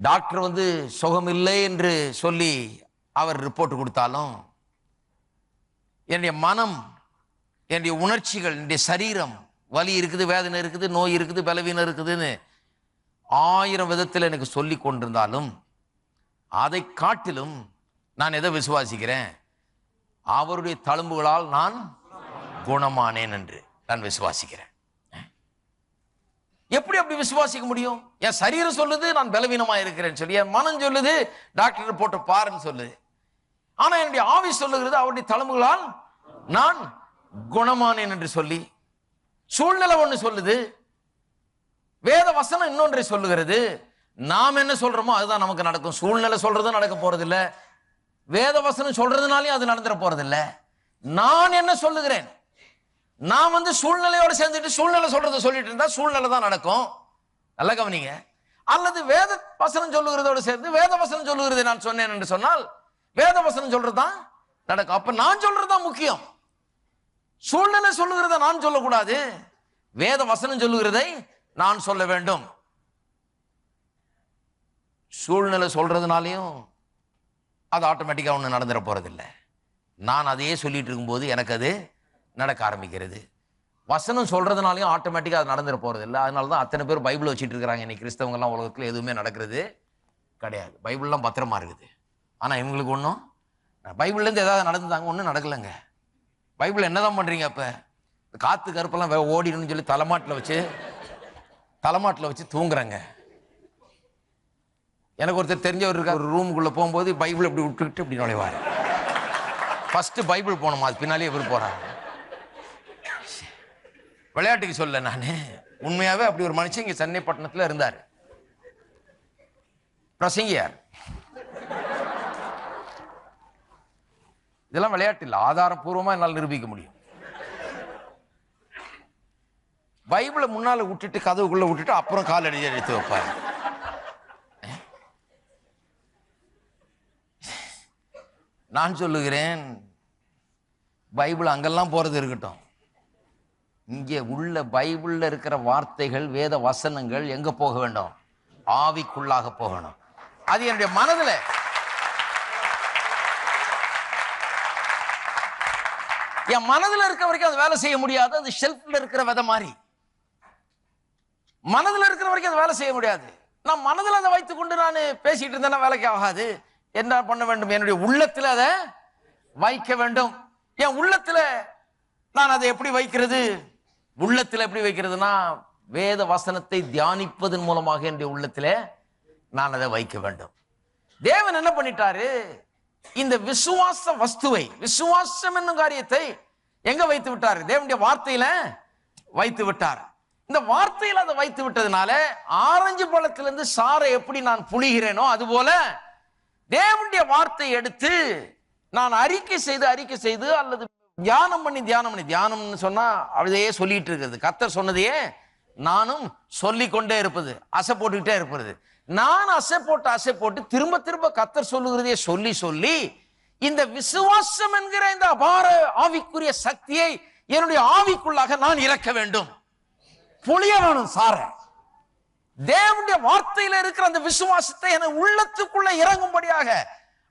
Doctor சுகமில்லை என்று சொல்லி அவர் report கொடுத்தாலும் என்னுடைய மனம், என்னுடைய உணர்ச்சிகள், என்னுடைய சரீரம் வலி இருக்குது, வேதனை இருக்குது, நோய் இருக்குது, பலவீனம் இருக்குதுன்னு 1000 விதத்தில் எனக்கு சொல்லி கொண்டிருந்தாலும் அதை காட்டிலும் நான் எதை விசுவாசிக்கிறேன்? அவருடைய தழும்புகளால் நான் குணமானேன் என்று நான் விசுவாசிக்கிறேன். எப்படி அப்படி விசுவாசிக்க முடியும்? என் சரீரம் சொல்லுது நான் பலவீனமா இருக்கிறேன்னு சொல்லி, என் மனம் சொல்லுது டாக்டர் ரிப்போர்ட்டை பாருன்னு சொல்லுது. ஆனா என்னுடைய ஆவி சொல்லுகிறது அவருடைய தழும்புகளால் நான் குணமானேன் என்று சொல்லி. சூழ்நிலை ஒன்று சொல்லுது, வேத வசனம் இன்னொன்றை சொல்லுகிறது. நாம் என்ன சொல்றோமோ அதுதான் நமக்கு நடக்கும். சூழ்நிலை சொல்றதும் நடக்க போறதில்லை, வேத வசனம் சொல்றதுனாலையும் அது நடந்துட போறதில்லை. நான் என்ன சொல்லுகிறேன்? நான் சூழ்நிலையோட சேர்ந்துட்டு சூழ்நிலை சொல்றதை சொல்லிட்டு இருந்தா சூழ்நிலை தான் நடக்கும். நல்ல கவனிங்க. அல்லது வேத வசனம் சொல்லுகிறதோடு சேர்ந்து வேத வசனம் சொல்லுகிறதை நான் சொன்னேன் என்று சொன்னால் வேத வசனம் சொல்றதுதான் நடக்கும். அப்ப நான் சொல்றதுதான் முக்கியம். சூழ்நிலை சொல்லுகிறத நான் சொல்லக்கூடாது, வேத வசனம் சொல்லுகிறதை நான் சொல்ல வேண்டும். சூழ்நிலை சொல்றதுனாலையும் அது ஆட்டோமேட்டிக்கா ஒண்ணு நடந்துட போறதில்லை. நான் அதையே சொல்லிட்டு இருக்கும்போது எனக்கு அது நடக்க ஆரம்பிக்கிறது. வசனம் சொல்றதுனாலையும் ஆட்டோமேட்டிக்கா அது நடந்துட போறதில்லை. அதனாலதான் அத்தனை பேர் பைபிள் வச்சுட்டு இருக்கிறாங்க. இன்னைக்கு கிறிஸ்தவங்க எல்லாம் உலகத்துல எதுவுமே நடக்கிறது கிடையாது. பைபிள்லாம் பத்திரமா இருக்குது. ஆனா இவங்களுக்கு ஒன்றும், பைபிள்ல இருந்து ஏதாவது நடந்துதாங்க, ஒன்றும் நடக்கலைங்க. பைபிள் என்னதான் பண்றீங்க? அப்ப காத்து கருப்பெல்லாம் ஓடிடும்னு சொல்லி தலைமாட்டில் வச்சு தூங்குறாங்க. எனக்கு ஒருத்தர் தெரிஞ்சவர் இருக்கார். ஒரு ரூமுக்குள்ள போகும்போது பைபிள் இப்படி விட்டுக்கிட்டு இப்படி நுழைவார். ஃபர்ஸ்ட் பைபிள் போனோமா, அது பின்னாலே இவர் போறாங்க. விளையாட்டுக்கு சொல்ல, நானு உண்மையாவே அப்படி ஒரு மனுஷன் இங்க சென்னை பட்டணத்துல இருந்தார். பிரசங்கியார். இதெல்லாம் விளையாட்டு இல்லை, ஆதாரபூர்வமா என்னால் நிரூபிக்க முடியும். பைபிளை முன்னால விட்டுட்டு கதவுக்குள்ள விட்டுட்டு அப்புறம் கால் அடி எடுத்து வைப்பாரு. நான் சொல்லுகிறேன், பைபிள் அங்கெல்லாம் போறது இருக்கட்டும், இங்கே உள்ள பைபிள்ல இருக்கிற வார்த்தைகள், வேத வசனங்கள் எங்க போக வேண்டும்? ஆவிக்குள்ளாக போகணும். அது என்னுடைய மனதுல, என் மனதுல இருக்க வரைக்கும் அது வேலை செய்ய முடியாது. அது ஷெல்ஃப்ல இருக்கிற விதை மாதிரி. மனதுல இருக்கிற வரைக்கும் அது வேலை செய்ய முடியாது. நான் மனதில் அதை வைத்துக் கொண்டு நான் பேசிட்டு இருந்தேன்னா வேலைக்கு ஆகாது. என்ன பண்ண வேண்டும்? என்னுடைய உள்ளத்துல அதை வைக்க வேண்டும். என் உள்ளத்துல நான் அதை எப்படி வைக்கிறது? உள்ளத்துல எப்படி வைக்கிறதுனா, வேத வசனத்தை தியானிப்பதன் மூலமாக என்னுடைய உள்ளத்துல நான் அதை வைக்க வேண்டும். தேவன் என்ன பண்ணிட்டாரு? இந்த விசுவாச வஸ்துவை, விசுவாசம் என்னும் காரியத்தை எங்க வைத்து விட்டார்? தேவனுடைய வார்த்தையில வைத்து விட்டார். இந்த வார்த்தையில அதை வைத்து விட்டதுனால ஆரஞ்சு பழத்திலிருந்து சாறை எப்படி நான் புளிகிறேனோ அதுபோல தேவனுடைய வார்த்தை எடுத்து நான் அறிக்கை செய்து அல்லது தியானம் பண்ணி தியானம்னு சொன்னா அதையே சொல்லிட்டு இருக்கிறது. கர்த்தர் சொன்னதையே நானும் சொல்லி கொண்டே இருப்பது, அசை போட்டுக்கிட்டே இருப்பது. நான் அசை போட்டு திரும்ப திரும்ப கர்த்தர் சொல்லுகிறதையே சொல்லி இந்த விசுவாசம் என்கிற இந்த அபார ஆவிக்குரிய சக்தியை என்னுடைய ஆவிக்குள்ளாக நான் இறக்க வேண்டும். புளிய வேணும் சார. தேவனுடைய வார்த்தையில இருக்கிற அந்த விசுவாசத்தை என உள்ளத்துக்குள்ள இறங்கும்படியாக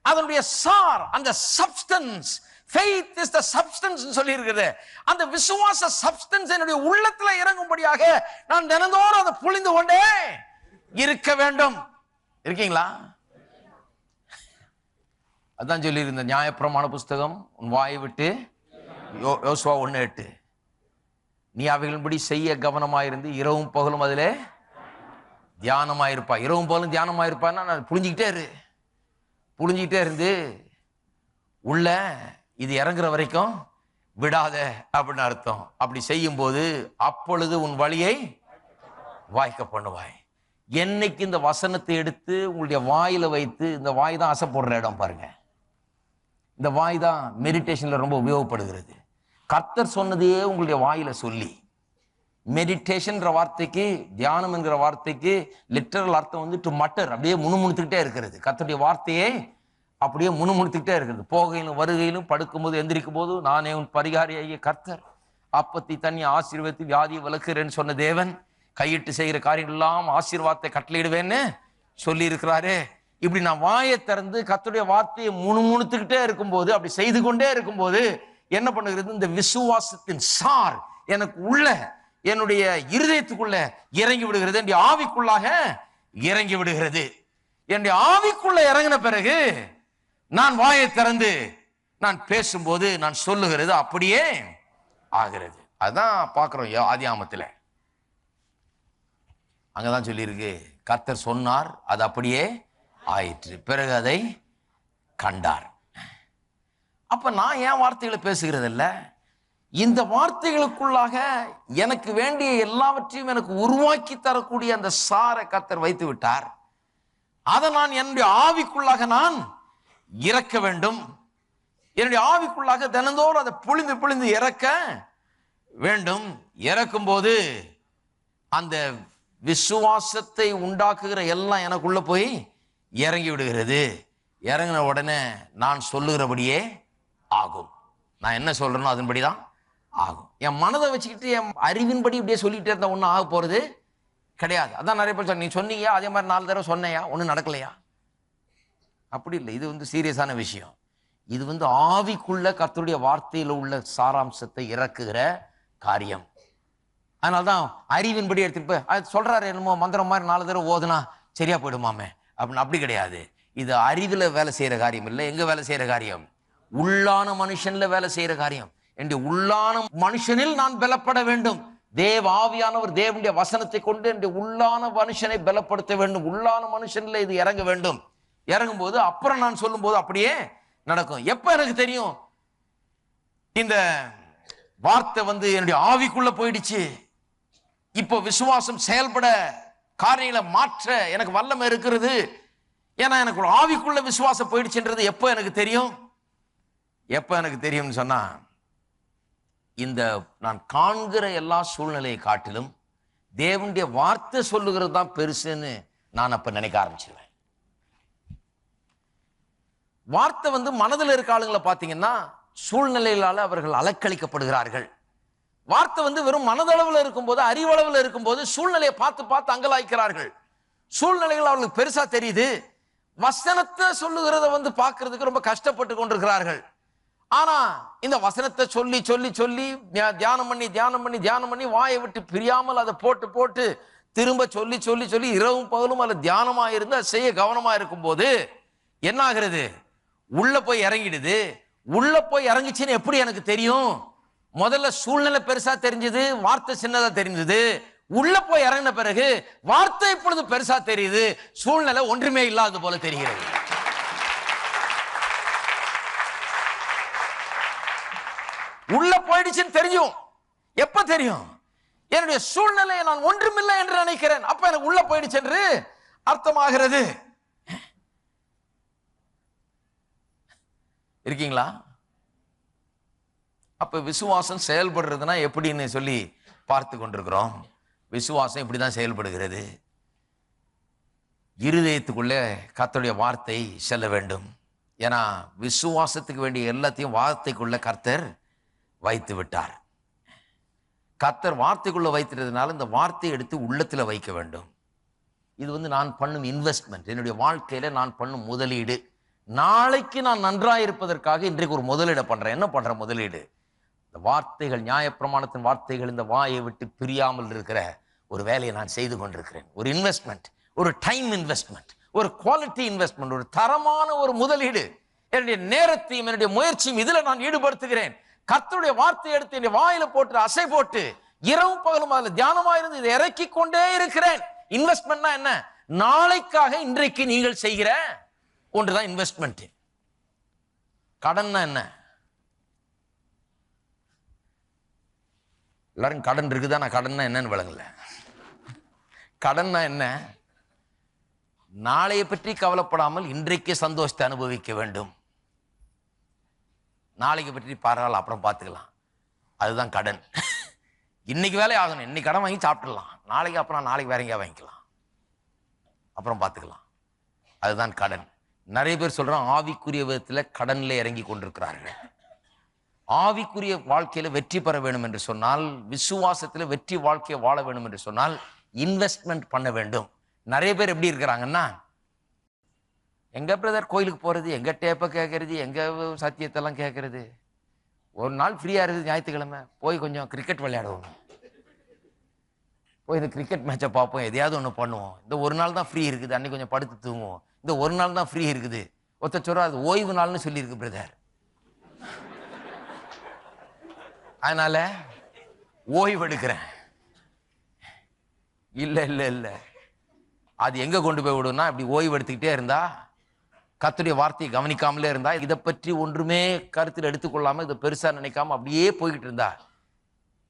அதனுடைய சார், அந்த substance, faith is the substance சொல்லி இருக்குது. அந்த விசுவாச சப்ஸ்டன்ஸ் என்னுடைய உள்ளத்துல இறங்கும்படியாக நான் தினந்தோறும் அதை புளிந்து கொண்டே இருக்க வேண்டும். இருக்கீங்களா? அதான் சொல்லி இருந்த நியாயப்பிரமாண புஸ்தகம், உன் வாயை விட்டு, யோசுவா 1:8, நீ அவைகளின்படி செய்ய கவனமாயிருந்து இரவும் பகலும் அதிலே தியானமாயிருப்பா. இரவும் பகலும் தியானமாயிருப்பான்னா நான் புழிஞ்சிக்கிட்டே இருந்து உள்ள இது இறங்குற வரைக்கும் விடாத அப்படின்னு அர்த்தம். அப்படி செய்யும் போது அப்பொழுது உன் வழியை வாய்க்க பண்ணுவாய். என்னைக்கு இந்த வசனத்தை எடுத்து உங்களுடைய வாயில வைத்து, இந்த வாய் தான் அசை போடுற இடம் பாருங்க. இந்த வாய் தான் மெடிடேஷன்ல ரொம்ப உபயோகப்படுகிறது. கர்த்தர் சொன்னதையே உங்களுடைய வாயில சொல்லி, மெடிடேஷன் வார்த்தைக்கு, தியானம் என்கிற வார்த்தைக்கு லிட்டரல் அர்த்தம் டு மட்டர், அப்படியே முணுமுணுத்துக்கிட்டே இருக்கிறது. கர்த்தருடைய வார்த்தையே அப்படியே முணுமுணுத்துக்கிட்டே இருக்கிறது. போகையிலும் வருகையிலும், படுக்கும்போது எந்திரிக்கும் போது, நானே உன் பரிகாரியாகிய கர்த்தர், அப்பத்தி தண்ணி ஆசீர்வதித்து வியாதியை விலக்குறேன்னு சொன்ன தேவன், கையிட்டு செய்கிற காரியம் எல்லாம் ஆசீர்வாதத்தை கட்டளையிடுவேன்னு சொல்லி இருக்கிறாரு. இப்படி நான் வாயை திறந்து கர்த்தருடைய வார்த்தையை முணுமுணுத்துக்கிட்டே இருக்கும்போது, அப்படி செய்து கொண்டே இருக்கும்போது என்ன பண்ணுகிறது, இந்த விசுவாசத்தின் சார் எனக்கு உள்ள என்னுடைய இருதயத்துக்குள்ள இறங்கி விடுகிறது, என்னுடைய ஆவிக்குள்ளாக இறங்கி விடுகிறது. என்னுடைய ஆவிக்குள்ள இறங்கின பிறகு நான் வாயை திறந்து நான் பேசும்போது நான் சொல்லுகிறது அப்படியே ஆகிறது. அதான் பார்க்கிறோம் ஆதியாகமத்துல. அங்கதான் சொல்லியிருக்கு, கர்த்தர் சொன்னார், அது அப்படியே ஆயிற்று, பிறகு அதை கண்டார். அப்ப நான் ஏன் வார்த்தைகளை பேசுகிறது இல்ல, இந்த வார்த்தைகளுக்குள்ளாக எனக்கு வேண்டிய எல்லாவற்றையும் எனக்கு உருவாக்கி தரக்கூடிய அந்த சாரை கர்த்தர் வைத்து விட்டார். அதை நான் என்னுடைய ஆவிக்குள்ளாக நான் இறக்க வேண்டும். என்னுடைய ஆவிக்குள்ளாக தினந்தோறும் அதை பொழிந்து பொழிந்து இறக்க வேண்டும். இறக்கும் போது அந்த விசுவாசத்தை உண்டாக்குகிற எல்லாம் எனக்குள்ள போய் இறங்கி விடுகிறது. இறங்கின உடனே நான் சொல்லுகிறபடியே ஆகும். நான் என்ன சொல்றேனோ அதன்படிதான் ஆகும். என் மனதை வச்சுக்கிட்டு என் அறிவின்படி இப்படியே சொல்லிட்டே இருந்தா ஒன்றும் ஆக போறது கிடையாது. அதான் நிறைய பேர் நீ சொன்னீங்க, அதே மாதிரி 4 தடவை சொன்னையா, ஒன்றும் நடக்கலையா? அப்படி இல்லை. இது சீரியஸான விஷயம். இது ஆவிக்குள்ள கர்த்தருடைய வார்த்தையில உள்ள சாராம்சத்தை இறக்குகிற காரியம். அதனால்தான் அறிவின்படி எடுத்துட்டு அது சொல்றாரு, என்னமோ மந்திரம் மாதிரி 4 தடவை ஓதுனா சரியா போயிடுமாமே அப்படின்னு. அப்படி கிடையாது. இது அறிவுல வேலை செய்யற காரியம் இல்லை. எங்க வேலை செய்யற காரியம்? உள்ளான மனுஷன்ல வேலை செய்யற காரியம். என்னுடைய உள்ளான மனுஷனில் நான் பலப்பட வேண்டும். தேவ ஆவியானவர் தேவனுடைய வசனத்தை கொண்டு என்னுடைய உள்ளான மனுஷனை பலப்படுத்த வேண்டும். உள்ளான மனுஷன்ல இது இறங்க வேண்டும். இறங்கும் போது அப்புறம் நான் சொல்லும் போது அப்படியே நடக்கும். எப்ப எனக்கு தெரியும் இந்த வார்த்தை என்னுடைய ஆவிக்குள்ள போயிடுச்சு, இப்போ விசுவாசம் செயல்பட காரியங்களை மாற்ற எனக்கு வல்லமை இருக்கிறது, ஏன்னா எனக்கு ஒரு ஆவிக்குள்ள விசுவாசம் போயிடுச்சுன்றது எப்ப எனக்கு தெரியும்? எப்ப எனக்கு தெரியும்னு சொன்னா, இந்த நான் காண்கிற எல்லா சூழ்நிலையை காட்டிலும் தேவனுடைய வார்த்தை சொல்லுகிறது தான் பெருசுன்னு நான் அப்ப நினைக்க ஆரம்பிச்சிருவேன். வார்த்தை மனதில் இருக்க ஆளுங்களை பார்த்தீங்கன்னா சூழ்நிலைகளால அவர்கள் அலக்களிக்கப்படுகிறார்கள். வார்த்தை வெறும் மனதளவில் இருக்கும்போது, அறிவளவில் இருக்கும்போது சூழ்நிலையை பார்த்து பார்த்து அங்கலாய்க்கிறார்கள். சூழ்நிலைகள் அவர்களுக்கு பெருசா தெரியுது. வசனத்தை சொல்லுகிறத பார்க்கறதுக்கு ரொம்ப கஷ்டப்பட்டு கொண்டிருக்கிறார்கள். ஆனா இந்த வசனத்தை சொல்லி சொல்லி சொல்லி தியானம் பண்ணி தியானம் பண்ணி தியானம் பண்ணி வாயை விட்டு பிரியாமல் அதை போட்டு போட்டு திரும்ப சொல்லி சொல்லி சொல்லி இரவும் பகலும் அதில் தியானமா இருந்து அதை செய்ய கவனமா இருக்கும் போது என்ன ஆகிறது? உள்ள போய் இறங்கிடுது. உள்ள போய் இறங்கிச்சுன்னு எப்படி எனக்கு தெரியும்? முதல்ல சூழ்நிலை பெருசா தெரிஞ்சது, வார்த்தை சின்னதா தெரிஞ்சது. உள்ள போய் இறங்கின பிறகு வார்த்தை இப்பொழுது பெருசா தெரியுது, சூழ்நிலை ஒன்றுமே இல்லாத போல தெரிகிறது. உள்ள போயிடுச்சுன்னு தெரியும். எப்ப தெரியும்? என்னுடைய சூழ்நிலையை நான் ஒன்றுமில்லை என்று நினைக்கிறேன், அப்ப எனக்கு உள்ள போயிடுச்சு என்று அர்த்தமாகிறது. இருக்கீங்களா? அப்ப விசுவாசம் செயல்படுறதுன்னா எப்படின்னு சொல்லி பார்த்து கொண்டிருக்கிறோம். விசுவாசம் இப்படிதான் செயல்படுகிறது. இருதயத்துக்குள்ளே கர்த்தருடைய வார்த்தை செல்ல வேண்டும். ஏன்னா விசுவாசத்துக்கு வேண்டிய எல்லாத்தையும் வார்த்தைக்குள்ள கர்த்தர் வைத்து விட்டார். கர்த்தர் வார்த்தைக்குள்ள வைத்திருந்ததுனால இந்த வார்த்தையை எடுத்து உள்ளத்துல வைக்க வேண்டும். இது நான் பண்ணும் இன்வெஸ்ட்மெண்ட், என்னுடைய வாழ்க்கையில நான் பண்ணும் முதலீடு. நாளைக்கு நான் நன்றாக இருப்பதற்காக இன்றைக்கு ஒரு முதலீடு பண்றேன். என்ன பண்ற முதலீடு? இந்த வார்த்தைகள், நியாயப்பிரமாணத்தின் வார்த்தைகள் இந்த வாயை விட்டு பிரியாமல் இருக்கிற ஒரு வேலையை நான் செய்து கொண்டிருக்கிறேன். ஒரு இன்வெஸ்ட்மெண்ட், ஒரு டைம் இன்வெஸ்ட்மெண்ட், ஒரு குவாலிட்டி இன்வெஸ்ட்மெண்ட், ஒரு தரமான ஒரு முதலீடு. என்னுடைய நேரத்தையும் என்னுடைய முயற்சியும் இதுல நான் ஈடுபடுத்துகிறேன். கர்த்தருடைய வார்த்தை எடுத்து என்னுடைய வாயில போட்டு அசை போட்டு இரவும் பகலும் அதுல தியானமாயிருந்து இதை இறக்கி கொண்டே இருக்கிறேன். இன்வெஸ்ட்மெண்ட்னா என்ன? நாளைக்காக இன்றைக்கு நீங்கள் செய்கிற ஒன்றுதான் இன்வெஸ்ட்மெண்ட். கடன்னா என்ன? எல்லாரும் கடன் இருக்குதா? நான் கடன்னா என்னன்னு விளங்கல. கடன்னா என்ன? நாளைய பற்றி கவலைப்படாமல் இன்றைக்கு சந்தோஷத்தை அனுபவிக்க வேண்டும். நாளைக்கு பற்றி பரவாயில்ல அப்புறம் பார்த்துக்கலாம், அதுதான் கடன். இன்னைக்கு வேலை ஆகணும், இன்னைக்கு கடன் வாங்கி சாப்பிட்டுடலாம், நாளைக்கு அப்புறம் நாளைக்கு வேற எங்கேயா வாங்கிக்கலாம், அப்புறம் பார்த்துக்கலாம், அதுதான் கடன். நிறைய பேர் சொல்றான் ஆவிக்குரிய விதத்தில் கடன்ல இறங்கி கொண்டிருக்கிறார்கள். ஆவிக்குரிய வாழ்க்கையில வெற்றி பெற வேண்டும் என்று சொன்னால், விசுவாசத்துல வெற்றி வாழ்க்கையை வாழ வேண்டும் என்று சொன்னால் இன்வெஸ்ட்மெண்ட் பண்ண வேண்டும். நிறைய பேர் எப்படி இருக்கிறாங்கன்னா எங்க பிரதர் கோயிலுக்கு போறது, எங்க டேப்பை கேட்கறது, எங்க சத்தியத்தெல்லாம் கேட்கறது? ஒரு நாள் ஃப்ரீயா இருக்குது ஞாயிற்றுக்கிழமை, போய் கொஞ்சம் கிரிக்கெட் விளையாடுவோம், போய் இந்த கிரிக்கெட் மேட்சை பார்ப்போம், எதையாவது ஒன்று பண்ணுவோம். இந்த ஒரு நாள் தான் ஃப்ரீ இருக்குது, அன்னைக்கு கொஞ்சம் படுத்து தூங்குவோம். இந்த ஒரு நாள் தான் ஃப்ரீ இருக்குது. ஒருத்தர் சொல்றா அது ஓய்வு நாள்னு சொல்லியிருக்கு பிரதர், அதனால ஓய்வு எடுக்கிறேன். இல்ல இல்ல இல்ல, அது எங்க கொண்டு போய் விடும்னா, இப்படி ஓய்வு எடுத்துக்கிட்டே இருந்தா, கர்த்தருடைய வார்த்தையை கவனிக்காமலே இருந்தா, இதை பற்றி ஒன்றுமே கருத்தில் எடுத்துக்கொள்ளாம இதை பெருசா நினைக்காம அப்படியே போய்கிட்டு இருந்தா,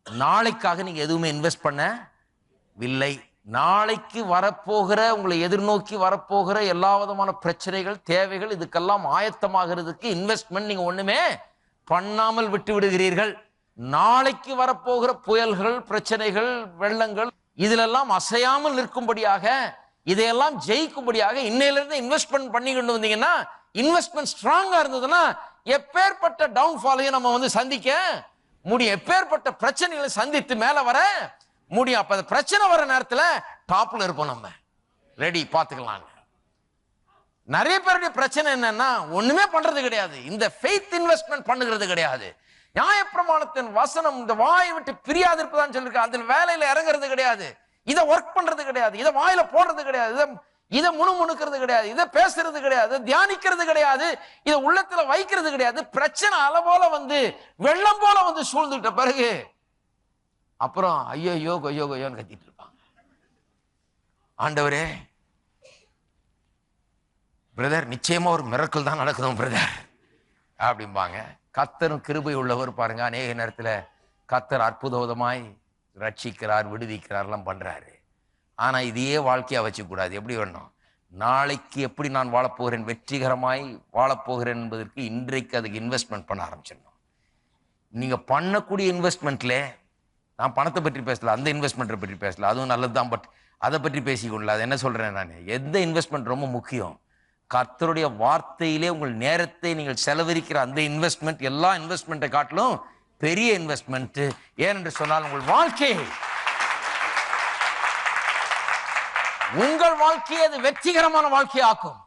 நாளைக்காக நீங்க எதுவுமே இன்வெஸ்ட் பண்ணவில்லை. நாளைக்கு வரப்போகிற, உங்களை எதிர்நோக்கி வரப்போகிற எல்லா விதமான பிரச்சனைகள், தேவைகள், இதுக்கெல்லாம் ஆயத்தமாகிறதுக்கு இன்வெஸ்ட்மெண்ட் நீங்க ஒண்ணுமே பண்ணாமல் விட்டு விடுகிறீர்கள். நாளைக்கு வரப்போகிற புயல்கள், பிரச்சனைகள், வெள்ளங்கள், இதிலெல்லாம் அசையாமல் நிற்கும்படியாக, இதையெல்லாம் ஜெயிக்கும்படியாக இன்னையிலிருந்து இன்வெஸ்ட்மெண்ட் பண்ணி கொண்டு வந்தீங்கன்னா, இன்வெஸ்ட்மெண்ட் ஸ்ட்ராங்கா இருந்ததுன்னா எப்பேற்பட்ட டவுன்ஃபாலையும் நம்ம சந்திக்க முடியும், எப்பேற்பட்ட பிரச்சனைகளை சந்தித்து மேல வர முடியும். அப்ப அந்த பிரச்சனை வர நேரத்துல டாப்ல இருப்போம், நம்ம ரெடி, பாத்துக்கலாம். நிறைய பேருடைய பிரச்சனை என்னன்னா, ஒண்ணுமே பண்றது கிடையாது, இந்த ஃபெய்த் இன்வெஸ்ட்மெண்ட் பண்ணுகிறது கிடையாது. நியாயப்பிரமாணத்தின் வசனம் இந்த வாயை விட்டு பிரியாது இருப்பதான்னு சொல்லிருக்க, அதில் வேலையில இறங்குறது கிடையாது, இதை ஒர்க் பண்றது கிடையாது, இதை வாயில போடுறது கிடையாது, இதை முணுமுணுக்கிறது கிடையாது, இதை பேசுறது கிடையாது, தியானிக்கிறது கிடையாது, இதை உள்ளத்துல வைக்கிறது கிடையாது. பிரச்சனை அலை போல வெள்ளம் போல சூழ்ந்துட்ட பிறகு அப்புறம் ஐயோ கொய்யோ கொய்யோன்னு கத்திட்டு இருப்பாங்க. ஆண்டவரே பிரதர், நிச்சயமா ஒரு மிரக்கல் தான் நடக்குதும் பிரதர் அப்படிம்பாங்க. கர்த்தரும் கிருபை உள்ளவர் பாருங்க, அநேக நேரத்துல கர்த்தர் அற்புதமாய் ரட்சிக்கிறார், விடுவிக்கிறார், எல்லாம் பண்றாரு. ஆனா இதையே வாழ்க்கையா வச்சுக்க கூடாது. எப்படி வேணும், நாளைக்கு எப்படி நான் வாழப்போகிறேன், வெற்றிகரமாய் வாழப்போகிறேன் என்பதற்கு இன்றைக்கு அதுக்கு இன்வெஸ்ட்மெண்ட் பண்ண ஆரம்பிச்சிடணும். நீங்க பண்ணக்கூடிய இன்வெஸ்ட்மெண்ட்ல, நான் பணத்தை பற்றி பேசல, அந்த இன்வெஸ்ட்மெண்ட்டை பற்றி பேசல, அதுவும் நல்லதுதான், பட் அதை பற்றி பேசிக்கொள்ளல. அது என்ன சொல்றேன் நான், எந்த இன்வெஸ்ட்மெண்ட் ரொம்ப முக்கியம், கர்த்தருடைய வார்த்தையிலே உங்கள் நேரத்தை நீங்கள் செலவழிக்கிற அந்த இன்வெஸ்ட்மெண்ட் எல்லா இன்வெஸ்ட்மெண்ட்டை காட்டிலும் பெரிய இன்வெஸ்ட்மெண்ட். ஏனென்று சொன்னால் உங்கள் வாழ்க்கையை அது வெற்றிகரமான வாழ்க்கையாக்கும்.